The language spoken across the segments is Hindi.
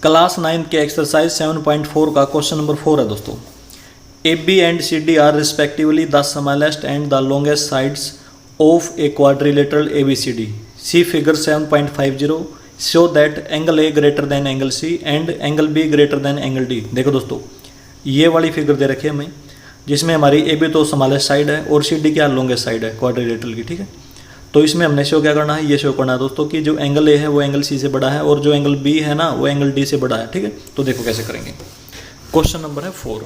क्लास 9 के एक्सरसाइज 7.4 का क्वेश्चन नंबर 4 है दोस्तों। A B and C D are respectively the smallest and the longest sides of a quadrilateral A B C D. See figure 7.50 show that angle A greater than angle C and angle B greater than angle D. देखो दोस्तों, ये वाली फिगर दे रखी है हमें, जिसमें हमारी ए बी तो स्मॉलेस्ट साइड है और सी डी क्या लॉन्गेस्ट साइड है क्वाड्रिलेटरल की, ठीक है। तो इसमें हमने शो क्या करना है, ये शो करना है दोस्तों कि जो एंगल ए है वो एंगल सी से बड़ा है और जो एंगल बी है ना वो एंगल डी से बड़ा है, ठीक है। तो देखो कैसे करेंगे। क्वेश्चन नंबर है 4।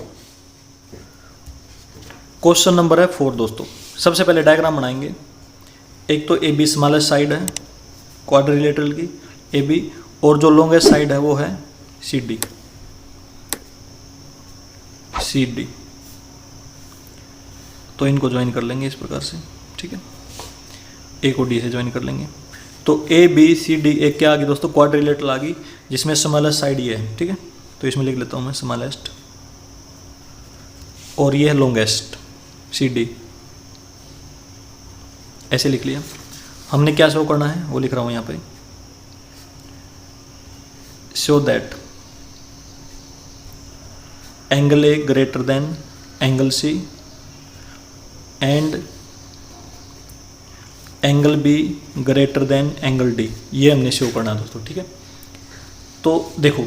क्वेश्चन नंबर है 4 दोस्तों। सबसे पहले डायग्राम बनाएंगे। एक तो ए बी स्मॉलेस्ट साइड है क्वाड्रिलेटरल की ए बी, और जो लॉन्गेस्ट साइड है वो है सी डी। सी डी तो इनको ज्वाइन कर लेंगे इस प्रकार से, ठीक है। ए को डी से ज्वाइन कर लेंगे। तो ए बी सी डी एक क्या आ गई दोस्तों, क्वाड्रिलेटरल आ गई, जिसमें स्मॉलेस्ट साइड ये है, ठीक है। तो इसमें लिख लेता हूँ मैं स्मॉलेस्ट, और ये है लॉन्गेस्ट सी डी, ऐसे लिख लिया। हमने क्या शो करना है वो लिख रहा हूँ यहाँ पे, show that angle A greater than angle C and angle B greater than angle D. ये हमने शो करना है दोस्तों, ठीक है। तो देखो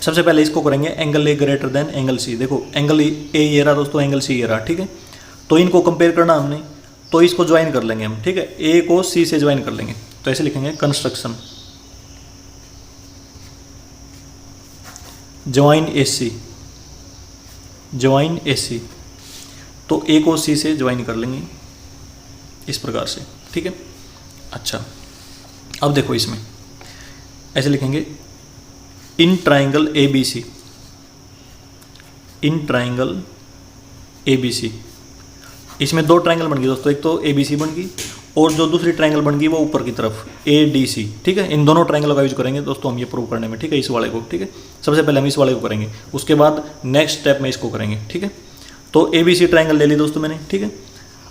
सबसे पहले इसको करेंगे angle A greater than angle C. देखो एंगल ए ये रहा दोस्तों, एंगल सी ये रहा, ठीक है। तो इनको कंपेयर करना हमने, तो इसको ज्वाइन कर लेंगे हम, ठीक है। ए को सी से ज्वाइन कर लेंगे, तो ऐसे लिखेंगे कंस्ट्रक्शन ज्वाइन ए सी, ज्वाइन ए सी। तो ए को सी से ज्वाइन कर लेंगे इस प्रकार से, ठीक है। अच्छा, अब देखो इसमें ऐसे लिखेंगे in triangle A B C, in triangle A B C. इसमें दो ट्राइंगल बन गई दोस्तों, एक तो ए बी सी बन गई और जो दूसरी ट्राइंगल बन गई वो ऊपर की तरफ ए डी सी, ठीक है। इन दोनों ट्राइंगलों का यूज करेंगे दोस्तों हम ये प्रूव करने में, ठीक है। इस वाले को, ठीक है। सबसे पहले हम इस वाले को करेंगे, उसके बाद नेक्स्ट स्टेप में इसको करेंगे, ठीक है। तो ए बी सी ट्राइंगल ले ली दोस्तों मैंने, ठीक है।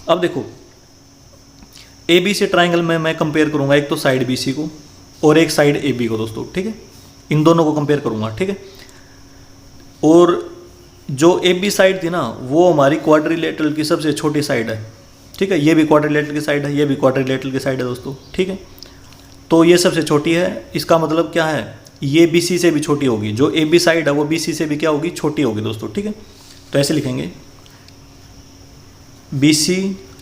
अब देखो ए बी सी ट्राइंगल में मैं कंपेयर करूंगा एक तो साइड बी सी को और एक साइड ए बी को दोस्तों, ठीक है। इन दोनों को कंपेयर करूंगा, ठीक है। और जो ए बी साइड थी ना वो हमारी क्वाड्रिलेटरल की सबसे छोटी साइड है, ठीक है। ये भी क्वाड्रिलेटरल की साइड है, ये भी क्वाड्रिलेटरल की साइड है दोस्तों, ठीक है। तो ये सबसे छोटी है, इसका मतलब क्या है, ये बी सी से भी छोटी होगी। जो ए बी साइड है वो बी सी से भी क्या होगी, छोटी होगी दोस्तों, ठीक है। तो ऐसे लिखेंगे B C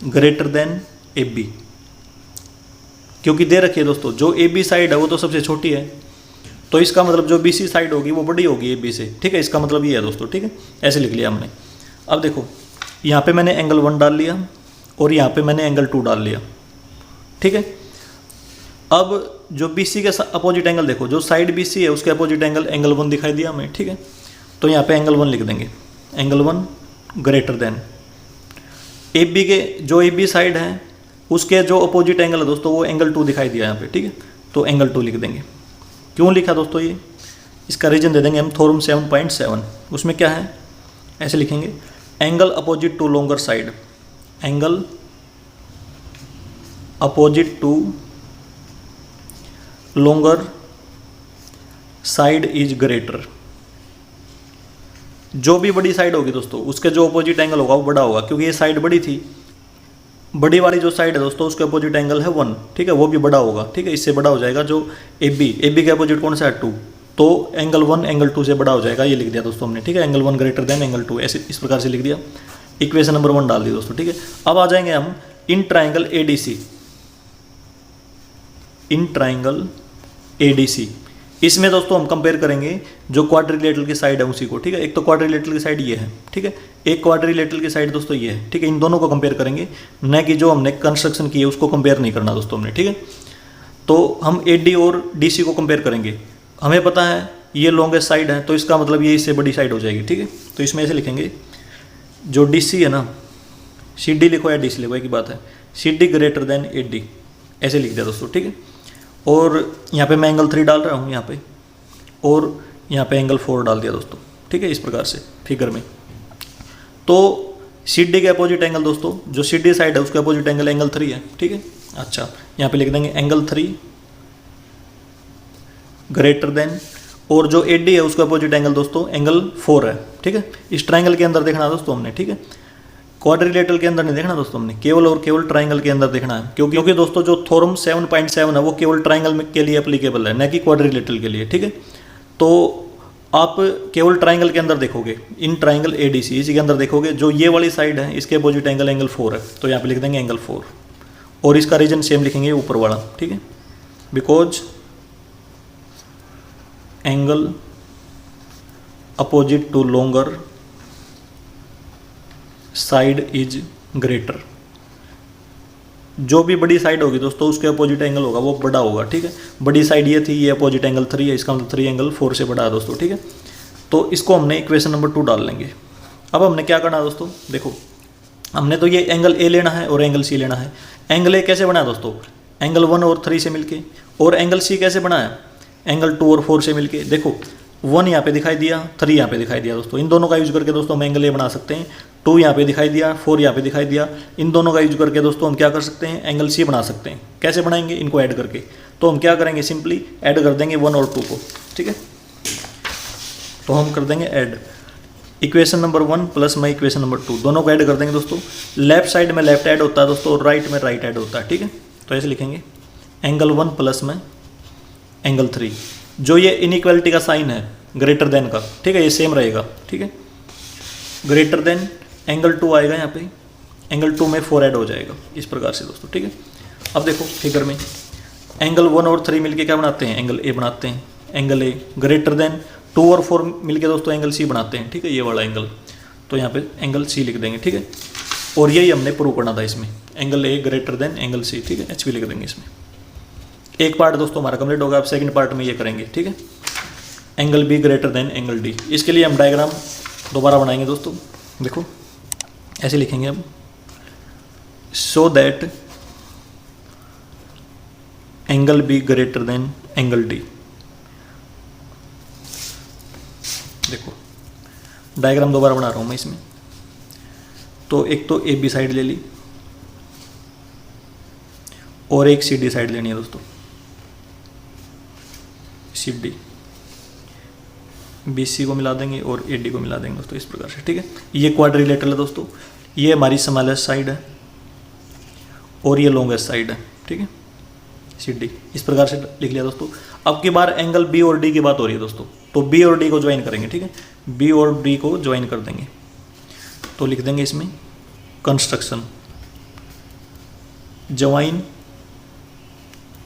greater than A B, क्योंकि दे रखी है दोस्तों जो ए बी साइड है वो तो सबसे छोटी है, तो इसका मतलब जो बी सी साइड होगी वो बड़ी होगी ए बी से, ठीक है। इसका मतलब ये है दोस्तों, ठीक है। ऐसे लिख लिया हमने। अब देखो यहाँ पे मैंने एंगल 1 डाल लिया और यहाँ पे मैंने एंगल 2 डाल लिया, ठीक है। अब जो बी सी के अपोजिट एंगल देखो, जो साइड बी सी है उसके अपोजिट एंगल 1 दिखाई दिया हमें, ठीक है। तो यहाँ पे एंगल 1 लिख देंगे, angle 1 greater than A B के जो ए बी साइड है उसके जो अपोजिट एंगल है दोस्तों वो एंगल 2 दिखाई दिया यहाँ पे, ठीक है। तो एंगल 2 लिख देंगे। क्यों लिखा दोस्तों ये, इसका रीजन दे देंगे हम थ्योरम 7.7। उसमें क्या है, ऐसे लिखेंगे angle opposite to longer side, angle opposite to longer side is greater. जो भी बड़ी साइड होगी दोस्तों उसके जो अपोजिट एंगल होगा वो बड़ा होगा, क्योंकि ये साइड बड़ी थी। बड़ी वाली जो साइड है दोस्तों उसके अपोजिट एंगल है 1, ठीक है, वो भी बड़ा होगा, ठीक है। इससे बड़ा हो जाएगा जो ए बी के अपोजिट कौन सा है 2, तो एंगल 1 एंगल 2 से बड़ा हो जाएगा, ये लिख दिया दोस्तों हमने, ठीक है। एंगल 1 ग्रेटर देन एंगल 2, ऐसे इस प्रकार से लिख दिया। इक्वेशन नंबर 1 डाल दी दोस्तों, ठीक है। अब आ जाएंगे हम in triangle A D C, in triangle A D C. इसमें दोस्तों हम कंपेयर करेंगे जो क्वाड्रिलेटरल की साइड है उसी को, ठीक है। एक तो क्वाड्रिलेटरल की साइड ये है, ठीक है, एक क्वाड्रिलेटरल की साइड दोस्तों ये है, ठीक है। इन दोनों को कंपेयर करेंगे, न कि जो हमने कंस्ट्रक्शन की है उसको कंपेयर नहीं करना दोस्तों हमने, ठीक है। तो हम ए डी और डी सी को कंपेयर करेंगे। हमें पता है ये लॉन्गेस्ट साइड है, तो इसका मतलब ये इससे बड़ी साइड हो जाएगी, ठीक है। तो इसमें ऐसे लिखेंगे जो डी सी है ना, सी डी लिखो या डी सी लिखो एक ही बात है, C D greater than A D, ऐसे लिख दिया दोस्तों, ठीक है। और यहाँ पे मैं एंगल 3 डाल रहा हूँ यहाँ पे, और यहाँ पे एंगल 4 डाल दिया दोस्तों, ठीक है। इस प्रकार से फिगर में तो सी डी के अपोजिट एंगल दोस्तों, जो सी डी साइड है उसके अपोजिट एंगल एंगल 3 है, ठीक है। अच्छा, यहाँ पे लिख देंगे एंगल 3 ग्रेटर देन, और जो AD है उसका अपोजिट एंगल दोस्तों एंगल 4 है, ठीक है। इस ट्राइंगल के अंदर देखना है दोस्तों हमने, ठीक है। क्वाड्रिलेटरल के अंदर नहीं देखना दोस्तों हमने, केवल और केवल ट्राइंगल के अंदर देखना है, क्योंकि दोस्तों जो थ्योरम 7.7 है वो केवल ट्राइंगल के लिए एप्लीकेबल है, न कि क्वाड्रिलेटरल के लिए, ठीक है। तो आप केवल ट्राइंगल के अंदर देखोगे, इन ट्राइंगल ADC इसी के अंदर देखोगे, जो ये वाली साइड है इसके अपोजिट एंगल एंगल 4 है, तो यहाँ पे लिख देंगे एंगल 4, और इसका रीजन सेम लिखेंगे ऊपर वाला, ठीक है। Because angle opposite to longer side is greater, जो भी बड़ी साइड होगी दोस्तों उसके अपोजिट एंगल होगा वो बड़ा होगा, ठीक है। बड़ी साइड ये थी, ये अपोजिट एंगल 3 है, इसका मतलब 3 एंगल 4 से बड़ा है दोस्तों, ठीक है। तो इसको हमने इक्वेशन नंबर 2 डाल लेंगे। अब हमने क्या करना है दोस्तों, देखो हमने तो ये एंगल A लेना है और एंगल C लेना है। एंगल A कैसे बना है दोस्तों, एंगल 1 और 3 से मिलके, और एंगल C कैसे बना है, एंगल 2 और 4 से मिलके। देखो 1 यहाँ पे दिखाई दिया, 3 यहाँ पे दिखाई दिया दोस्तों, इन दोनों का यूज करके दोस्तों हम एंगल A बना सकते हैं। 2 यहाँ पे दिखाई दिया, 4 यहाँ पे दिखाई दिया, इन दोनों का यूज करके दोस्तों हम क्या कर सकते हैं, एंगल C बना सकते हैं। कैसे बनाएंगे, इनको ऐड करके। तो हम क्या करेंगे, सिंपली ऐड कर देंगे 1 और 2 को, ठीक है। तो हम कर देंगे ऐड इक्वेशन नंबर 1 प्लस में इक्वेशन नंबर 2, दोनों को ऐड कर देंगे दोस्तों। लेफ्ट साइड में लेफ्ट ऐड होता है दोस्तों, और राइट में राइट ऐड होता है, ठीक है। तो ऐसे लिखेंगे एंगल 1 प्लस में एंगल 3, जो ये इनइक्वालिटी का साइन है ग्रेटर देन का, ठीक है, ये सेम रहेगा, ठीक है। ग्रेटर देन एंगल 2 आएगा यहाँ पे, एंगल 2 में 4 ऐड हो जाएगा, इस प्रकार से दोस्तों, ठीक है। अब देखो फिगर में एंगल 1 और 3 मिलके क्या बनाते हैं, एंगल A बनाते हैं। एंगल A ग्रेटर देन 2 और 4 मिलके दोस्तों एंगल C बनाते हैं, ठीक है, ये वाला एंगल। तो यहाँ पे एंगल C लिख देंगे, ठीक है। और यही हमने प्रूव करना था इसमें, angle A greater than angle C, ठीक है, HB लिख देंगे इसमें। एक पार्ट दोस्तों हमारा कंप्लीट होगा, अब सेकंड पार्ट में ये करेंगे, ठीक है। Angle B greater than angle D, इसके लिए हम डायग्राम दोबारा बनाएंगे दोस्तों। देखो ऐसे लिखेंगे अब, so that angle B greater than angle D। देखो डायग्राम दोबारा बना रहा हूं मैं इसमें। तो एक तो AB साइड ले ली और एक CD साइड लेनी है दोस्तों, CD BC को मिला देंगे और AD को मिला देंगे दोस्तों, इस प्रकार से, ठीक है। ये क्वाड्रिलेटरल है दोस्तों, ये हमारी स्मॉलेस्ट साइड है और ये लॉन्गेस्ट साइड है, ठीक है, CD। इस प्रकार से लिख लिया दोस्तों। अब की बार एंगल B और D की बात हो रही है दोस्तों, तो B और D को ज्वाइन करेंगे, ठीक है। B और D को ज्वाइन कर देंगे, तो लिख देंगे इसमें कंस्ट्रक्शन ज्वाइन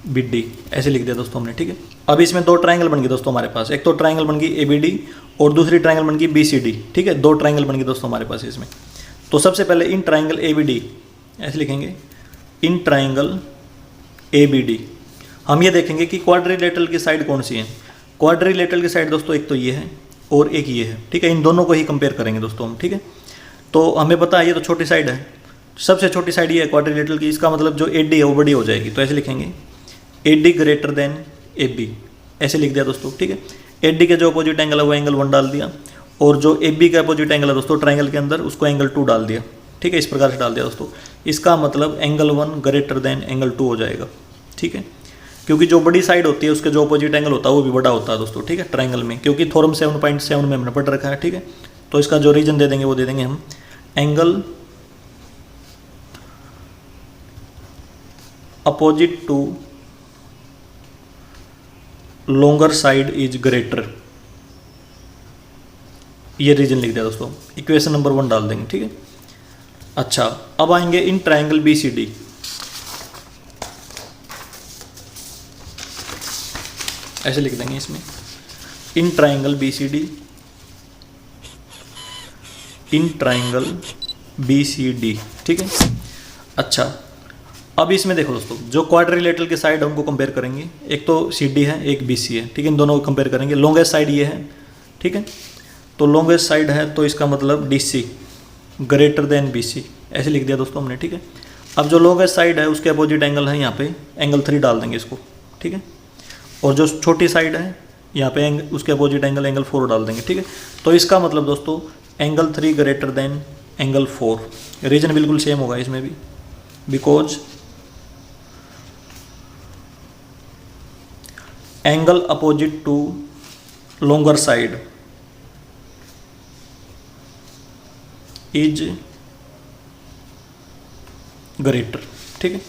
BD, ऐसे लिख दिया दोस्तों हमने, ठीक है। अब इसमें 2 ट्रायंगल बन गए दोस्तों हमारे पास, एक तो ट्रायंगल बन गई ABD और दूसरी ट्रायंगल बन गई BCD, ठीक है। 2 ट्रायंगल बन गए दोस्तों हमारे पास इसमें। तो सबसे पहले इन ट्रायंगल ABD, ऐसे लिखेंगे इन ट्रायंगल ABD। हम ये देखेंगे कि क्वाड्रिलेटरल की साइड कौन सी है। क्वाड्रिलेटरल की साइड दोस्तों एक तो ये है और एक ये है, ठीक है। इन दोनों को ही कंपेयर करेंगे दोस्तों हम, ठीक है। तो हमें पता है ये तो छोटी साइड है, सबसे छोटी साइड ये है क्वाड्रिलेटरल की, इसका मतलब जो AD है वो बड़ी हो जाएगी। तो ऐसे लिखेंगे AD ग्रेटर देन AB, ऐसे लिख दिया दोस्तों, ठीक है। AD के जो अपोजिट एंगल है वो एंगल 1 डाल दिया, और जो AB का अपोजिट एंगल है दोस्तों ट्रायंगल के अंदर उसको एंगल 2 डाल दिया, ठीक है, इस प्रकार से डाल दिया दोस्तों। इसका मतलब एंगल 1 ग्रेटर देन एंगल 2 हो जाएगा, ठीक है। क्योंकि जो बड़ी साइड होती है उसके जो अपोजिट एंगल होता है वो भी बड़ा होता है दोस्तों, ठीक है, ट्रायंगल में, क्योंकि थ्योरम 7.7 में हमने पढ़ रखा है, ठीक है। तो इसका जो रीजन दे देंगे वो दे देंगे हम angle opposite to longer side is greater, ये रीजन लिख दिया दोस्तों। इक्वेशन नंबर 1 डाल देंगे, ठीक है। अच्छा अब आएंगे इन ट्रायंगल BCD। ऐसे लिख देंगे इसमें in triangle BCD, in triangle BCD, ठीक है। अच्छा अब इसमें देखो दोस्तों, जो क्वाड्रिलेटरल की साइड हमको कंपेयर करेंगे, एक तो CD है एक BC है, ठीक है। इन दोनों को कंपेयर करेंगे। लॉन्गेस्ट साइड ये है, ठीक है। तो लॉन्गेस्ट साइड है तो इसका मतलब DC ग्रेटर देन BC, ऐसे लिख दिया दोस्तों हमने, ठीक है। अब जो लॉन्गेस्ट साइड है उसके अपोजिट एंगल है यहाँ पे एंगल 3 डाल देंगे इसको, ठीक है। और जो छोटी साइड है यहाँ पे उसके अपोजिट एंगल 4 डाल देंगे, ठीक है। तो इसका मतलब दोस्तों angle 3 greater than angle 4, reason बिल्कुल सेम होगा इसमें भी, because angle opposite to longer side is greater, ठीक है।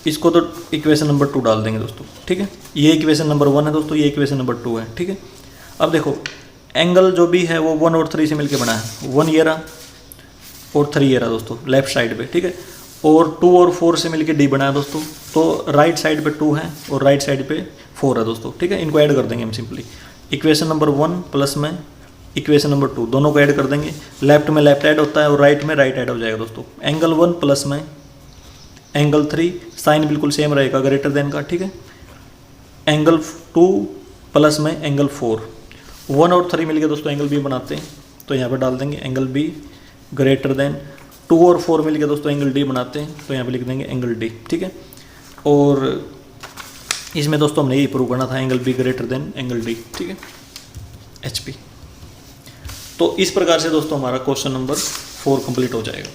इसको तो इक्वेशन नंबर 2 डाल देंगे दोस्तों, ठीक है। ये इक्वेशन नंबर 1 है दोस्तों, ये इक्वेशन नंबर 2 है, ठीक है। अब देखो एंगल जो भी है वो 1 और 3 से मिलके बना है, 1 ये रहा और 3 ये रहा दोस्तों लेफ्ट साइड पे, ठीक है। और 2 और 4 से मिलके डी बना है दोस्तों, तो राइट साइड पे 2 है और राइट साइड पे 4 है दोस्तों, ठीक है। इनको ऐड कर देंगे हम सिंपली, इक्वेशन नंबर 1 प्लस में इक्वेशन नंबर 2 दोनों को ऐड कर देंगे। लेफ्ट में लेफ्ट ऐड होता है और राइट में राइट ऐड हो जाएगा दोस्तों। एंगल 1 प्लस में एंगल 3, साइन बिल्कुल सेम रहेगा ग्रेटर देन का, ठीक है। एंगल 2 प्लस में एंगल 4, 1 और 3 मिलकर दोस्तों एंगल बी बनाते हैं, तो यहाँ पर डाल देंगे एंगल बी ग्रेटर देन, 2 और 4 मिलकर दोस्तों एंगल डी बनाते हैं, तो यहाँ पे लिख देंगे एंगल डी, ठीक है। और इसमें दोस्तों हमने यही प्रूव करना था, angle B greater than angle D, ठीक है, एच पी। तो इस प्रकार से दोस्तों हमारा क्वेश्चन नंबर 4 कंप्लीट हो जाएगा।